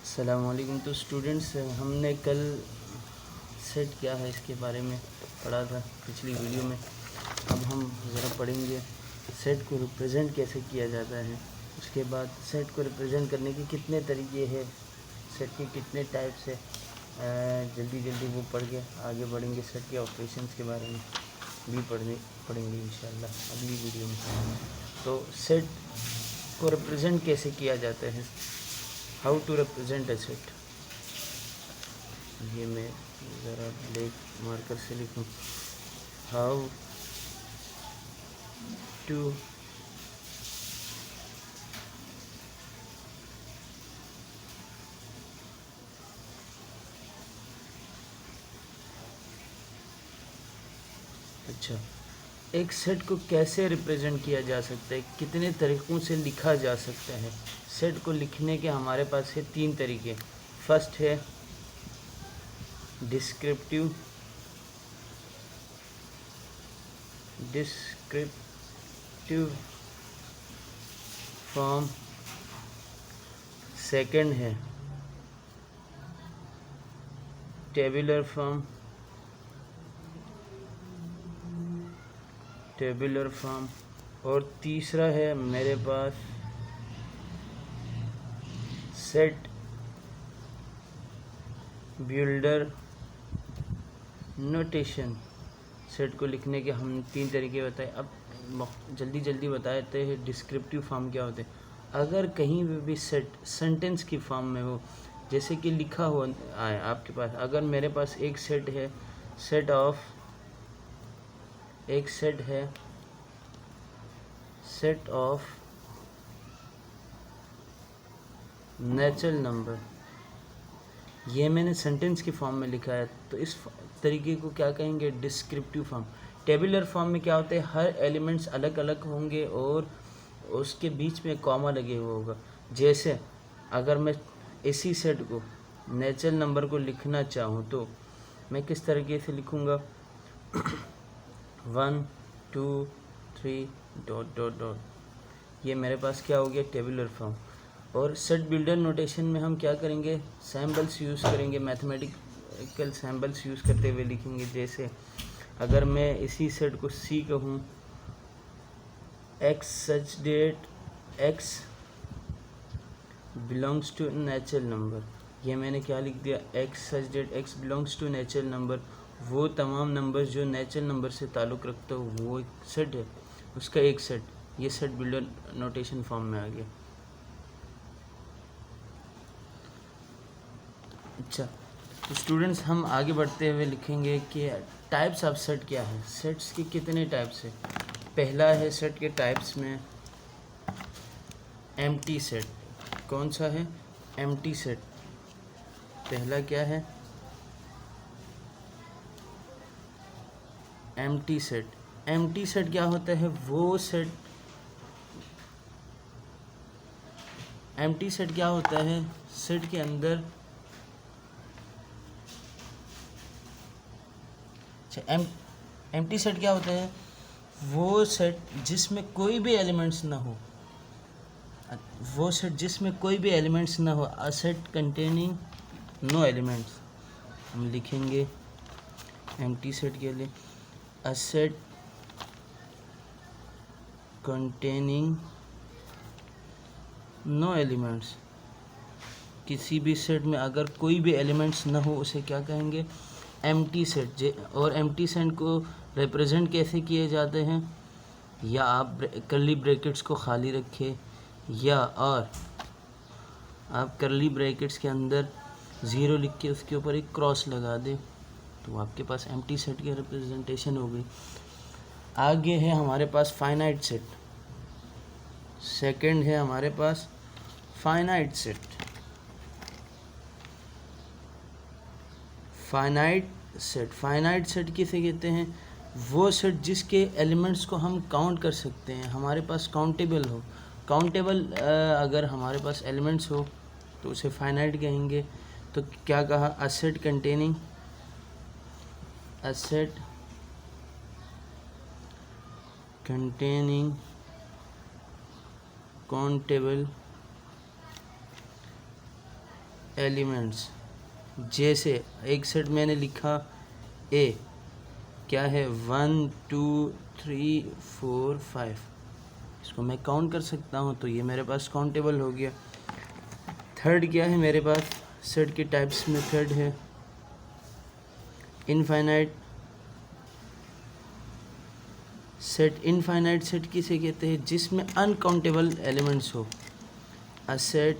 अस्सलामुअलैकुम। तो स्टूडेंट्स, हमने कल सेट क्या है इसके बारे में पढ़ा था पिछली वीडियो में। अब हम ज़रा पढ़ेंगे सेट को रिप्रेजेंट कैसे किया जाता है। उसके बाद सेट को रिप्रेजेंट करने के कितने तरीके हैं, सेट के कितने टाइप्स है। जल्दी जल्दी वो पढ़ के आगे बढ़ेंगे। सेट के ऑपरेशंस के बारे में भी पढ़ेंगे इंशाल्लाह अगली वीडियो में। तो सेट को रिप्रेजेंट कैसे किया जाता है, how to represent a set. ये मैं ज़रा ब्लैक मार्कर से लिखूँ। हाउ टू अच्छा, एक सेट को कैसे रिप्रेजेंट किया जा सकता है, कितने तरीक़ों से लिखा जा सकता है। सेट को लिखने के हमारे पास है 3 तरीके। फर्स्ट है डिस्क्रिप्टिव फॉर्म। सेकंड है टेबुलर फॉर्म। और तीसरा है मेरे पास सेट बिल्डर नोटेशन। सेट को लिखने के हम 3 तरीके बताए। अब जल्दी जल्दी बताते हैं डिस्क्रिप्टिव फॉर्म क्या होते हैं। अगर कहीं भी सेट सेंटेंस की फॉर्म में हो, जैसे कि लिखा हुआ आए आपके पास, अगर मेरे पास एक सेट है, सेट ऑफ नेचुरल नंबर, ये मैंने सेंटेंस की फॉर्म में लिखा है, तो इस तरीके को क्या कहेंगे, डिस्क्रिप्टिव फॉर्म। टेबुलर फॉर्म में क्या होता है, हर एलिमेंट्स अलग अलग होंगे और उसके बीच में कॉमा लगे हुए होगा। जैसे अगर मैं इसी सेट को नेचुरल नंबर को लिखना चाहूँ तो मैं किस तरीके से लिखूँगा 1 2 3 ... ये मेरे पास क्या हो गया, टेबुलर फॉर्म। और सेट बिल्डर नोटेशन में हम क्या करेंगे, सैम्बल्स यूज़ करेंगे, मैथमेटिकल सैम्बल्स यूज़ करते हुए लिखेंगे। जैसे अगर मैं इसी सेट को सी कहूँ, X such that X belongs to natural number, ये मैंने क्या लिख दिया, X such that X belongs to natural number. वो तमाम नंबर जो नेचुरल नंबर से ताल्लुक़ रखता हो वो एक सेट है, उसका एक सेट। ये सेट बिल्डर नोटेशन फॉर्म में आ गया। अच्छा, तो स्टूडेंट्स हम आगे बढ़ते हुए लिखेंगे कि टाइप्स ऑफ सेट क्या है, सेट्स के कितने टाइप्स है। पहला है सेट के टाइप्स में एम्प्टी सेट। कौन सा है, एम्प्टी सेट। पहला क्या है, एम्प्टी सेट। एम्प्टी सेट क्या होता है, वो सेट, एम्प्टी सेट क्या होता है, सेट के अंदर एम्प्टी सेट क्या होता है, वो सेट जिसमें कोई भी एलिमेंट्स ना हो, वो सेट जिसमें कोई भी एलिमेंट्स ना हो, a set containing no elements. हम लिखेंगे एम्प्टी सेट के लिए a set containing no elements. किसी भी सेट में अगर कोई भी एलिमेंट्स ना हो उसे क्या कहेंगे, एम्प्टी सेट। और एम्प्टी सेट को रिप्रेजेंट कैसे किए जाते हैं, या आप कर्ली ब्रैकेट्स को खाली रखें, या और आप कर्ली ब्रैकेट्स के अंदर 0 लिख के उसके ऊपर एक क्रॉस लगा दें, तो आपके पास एम्प्टी सेट की रिप्रेजेंटेशन हो गई। आगे है हमारे पास फाइनाइट सेट। सेकंड है हमारे पास फाइनाइट सेट। फाइनाइट सेट किसे कहते हैं, वो सेट जिसके एलिमेंट्स को हम काउंट कर सकते हैं, हमारे पास काउंटेबल हो। अगर हमारे पास एलिमेंट्स हो तो उसे फाइनाइट कहेंगे। तो क्या कहा, अ सेट कंटेनिंग काउंटेबल एलिमेंट्स, जैसे एक सेट मैंने लिखा ए, क्या है 1 2 3 4 5, इसको मैं काउंट कर सकता हूँ, तो ये मेरे पास काउंटेबल हो गया। थर्ड क्या है मेरे पास सेट के टाइप्स में, थर्ड है इनफाइनाइट सेट। इनफाइनाइट सेट किसे कहते हैं? जिसमें अनकाउंटेबल एलिमेंट्स हो। A set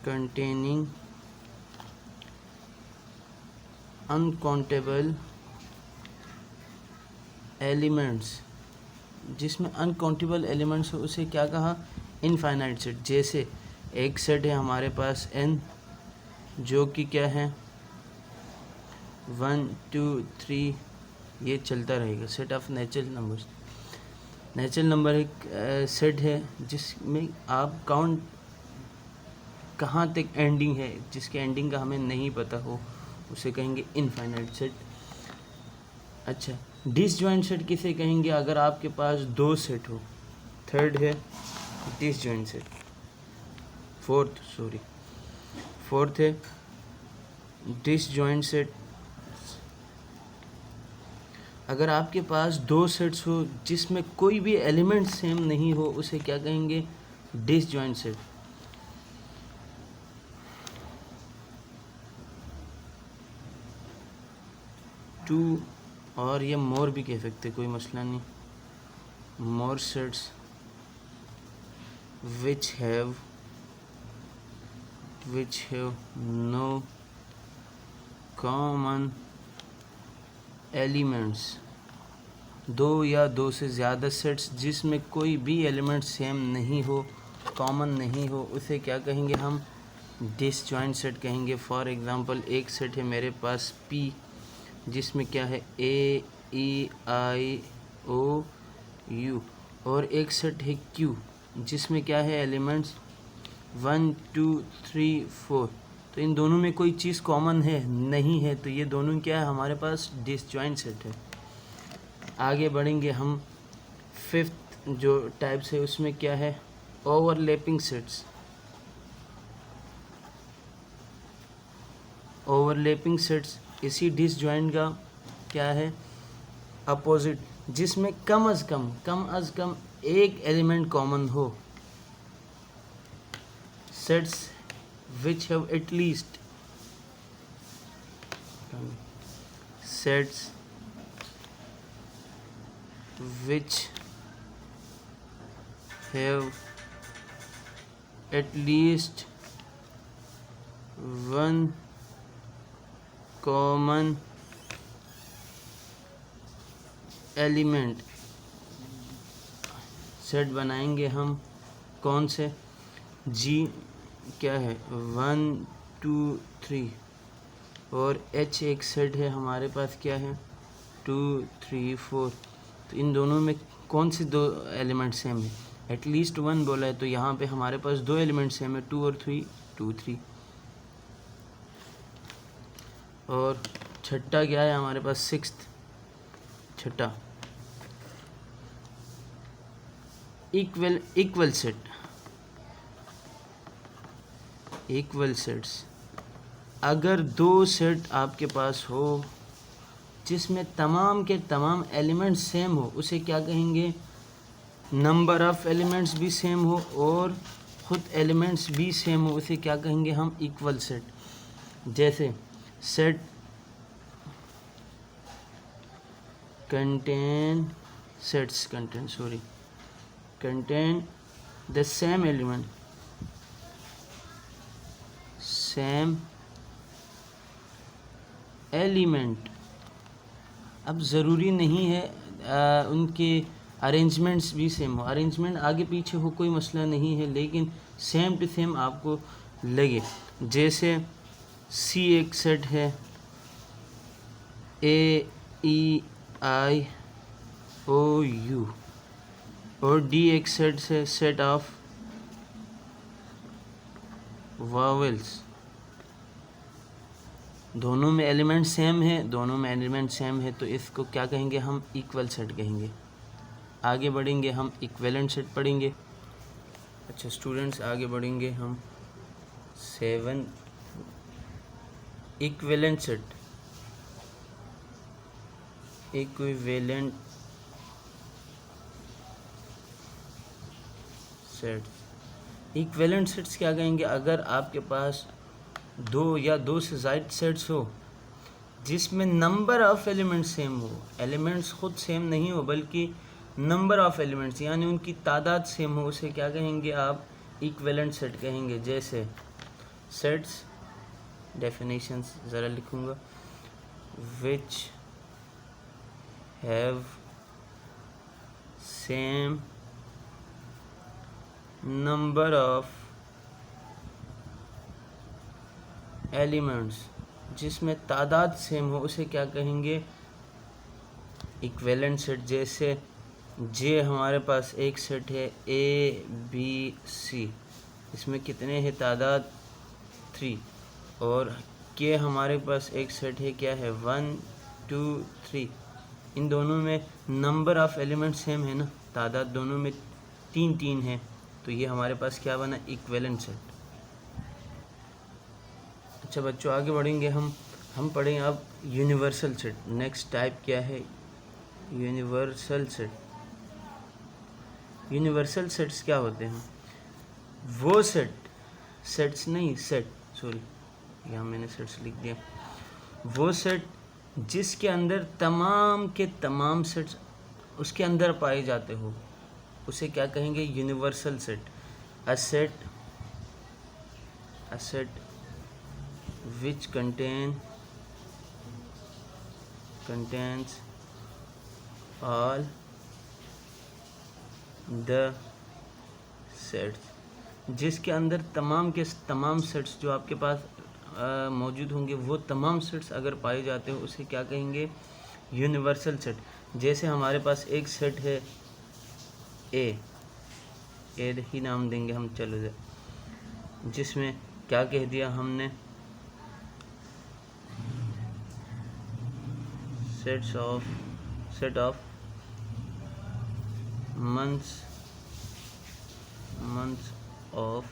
containing uncountable elements, जिसमें अनकाउंटेबल एलिमेंट्स हो उसे क्या कहा? Infinite set. जैसे एक सेट है हमारे पास n, जो कि क्या है 1 2 3, ये चलता रहेगा, set of natural numbers. Natural number एक सेट है जिसमें आप काउंट कहाँ तक एंडिंग है, जिसके एंडिंग का हमें नहीं पता हो, उसे कहेंगे इनफाइनाइट सेट। अच्छा, डिसजॉइंट सेट किसे कहेंगे? अगर आपके पास दो सेट हो। थर्ड है डिसजॉइंट सेट। फोर्थ है डिसजॉइंट सेट। अगर आपके पास दो सेट्स हो जिसमें कोई भी एलिमेंट सेम नहीं हो, उसे क्या कहेंगे? Disjoint set. टू, और ये मोर भी कह सकते, कोई मसला नहीं। मोर sets which have no common elements, दो या दो से ज़्यादा सेट्स जिसमें कोई भी एलिमेंट सेम नहीं हो, कॉमन नहीं हो, उसे क्या कहेंगे हम? डिसजॉइंट सेट कहेंगे। फॉर एग्ज़ाम्पल एक सेट है मेरे पास P, जिसमें क्या है A E I O U, और एक सेट है Q, जिसमें क्या है एलिमेंट्स 1 2 3 4। तो इन दोनों में कोई चीज़ कॉमन है? नहीं है, तो ये दोनों क्या है हमारे पास? डिसजॉइंट सेट है। आगे बढ़ेंगे हम। फिफ्थ जो टाइप्स है उसमें क्या है? Overlapping sets. ओवरलैपिंग सेट्स इसी डिसजॉइंट का क्या है? अपोजिट, जिसमें कम अज़ कम एक एलिमेंट कॉमन हो। Sets which have at least one common element. Set बनाएंगे हम कौन से? G क्या है 1 2 3, और H एक सेट है हमारे पास, क्या है 2 3 4। तो इन दोनों में कौन से दो एलिमेंट सेम है? एटलीस्ट वन बोला है, तो यहाँ पे हमारे पास दो एलिमेंट सेम है, 2 और 3, 2 3। और छठा क्या है हमारे पास? सिक्स्थ, छठा इक्वल सेट्स। अगर दो सेट आपके पास हो जिसमें तमाम के तमाम एलिमेंट्स सेम हो, उसे क्या कहेंगे? नंबर ऑफ एलिमेंट्स भी सेम हो और ख़ुद एलिमेंट्स भी सेम हो, उसे क्या कहेंगे हम? Equal set. जैसे set contain the same element। अब ज़रूरी नहीं है उनके अरेंजमेंट्स भी सेम हो, अरेंजमेंट आगे पीछे हो कोई मसला नहीं है, लेकिन सेम टू सेम आपको लगे। जैसे C एक सेट है A E I O U, और D एक सेट है सेट ऑफ वावेल्स। दोनों में एलिमेंट सेम है, तो इसको क्या कहेंगे हम? इक्वल सेट कहेंगे। आगे बढ़ेंगे हम इक्विवेलेंट सेट पढ़ेंगे। अच्छा स्टूडेंट्स, आगे बढ़ेंगे हम 7 equivalent set. Equivalent sets, equivalent sets क्या कहेंगे? अगर आपके पास 2 या 2 से ज़ायद सेट्स हो जिसमें नंबर ऑफ़ एलिमेंट्स सेम हो, एलिमेंट्स खुद सेम नहीं हो बल्कि नंबर ऑफ़ एलिमेंट्स यानी उनकी तादाद सेम हो, उसे क्या कहेंगे आप? इक्विवेलेंट सेट कहेंगे। जैसे सेट्स डेफिनेशंस ज़रा लिखूँगा, which have same number of elements, जिसमें तादाद सेम हो, उसे क्या कहेंगे? Equivalent set. जैसे जे हमारे पास एक सेट है ABC, इसमें कितने हैं तादाद? 3। और के हमारे पास एक सेट है, क्या है? 1 2 3। इन दोनों में नंबर ऑफ़ एलिमेंट सेम है ना, तादाद दोनों में 3 है, तो ये हमारे पास क्या बना? Equivalent set. अच्छा बच्चों, आगे बढ़ेंगे हम पढ़ेंगे अब यूनिवर्सल सेट। नेक्स्ट टाइप क्या है? Universal set. यूनिवर्सल सेट्स क्या होते हैं? वो सेट्स नहीं, सॉरी यहाँ मैंने सेट्स लिख दिया। वो सेट जिसके अंदर तमाम के तमाम सेट्स उसके अंदर पाए जाते हो, उसे क्या कहेंगे? Universal set. A set which contains all the sets, जिसके अंदर तमाम के तमाम सेट्स जो आपके पास मौजूद होंगे, वो तमाम सेट्स अगर पाए जाते हो, उसे क्या कहेंगे? Universal set. जैसे हमारे पास एक सेट है ए ही नाम देंगे हम, चलो, जिसमें क्या कह दिया हमने? Set of months of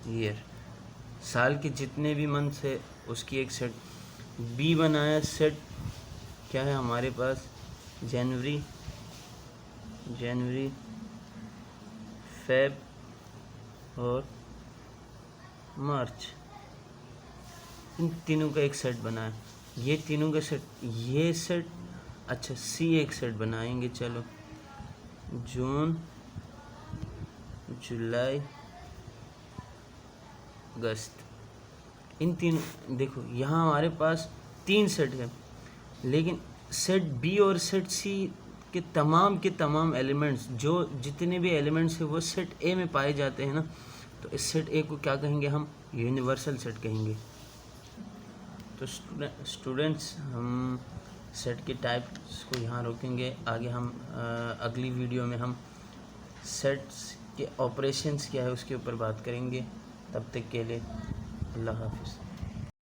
year, साल के जितने भी मंथ्स है उसकी एक सेट। बी बनाया सेट, क्या है हमारे पास? जनवरी, फेब और मार्च, इन तीनों का एक सेट बनाया। ये तीनों का सेट, ये सेट। अच्छा सी एक सेट बनाएंगे, चलो, जून, जुलाई, अगस्त, इन तीन। देखो यहाँ हमारे पास 3 सेट है, लेकिन सेट बी और सेट सी के तमाम एलिमेंट्स, जो जितने भी एलिमेंट्स हैं वो सेट ए में पाए जाते हैं ना, तो इस सेट ए को क्या कहेंगे हम? यूनिवर्सल सेट कहेंगे। तो स्टूडेंट्स, हम सेट के टाइप्स को यहाँ रोकेंगे। आगे हम अगली वीडियो में हम सेट्स के ऑपरेशंस क्या है उसके ऊपर बात करेंगे। तब तक के लिए अल्लाह हाफिज़।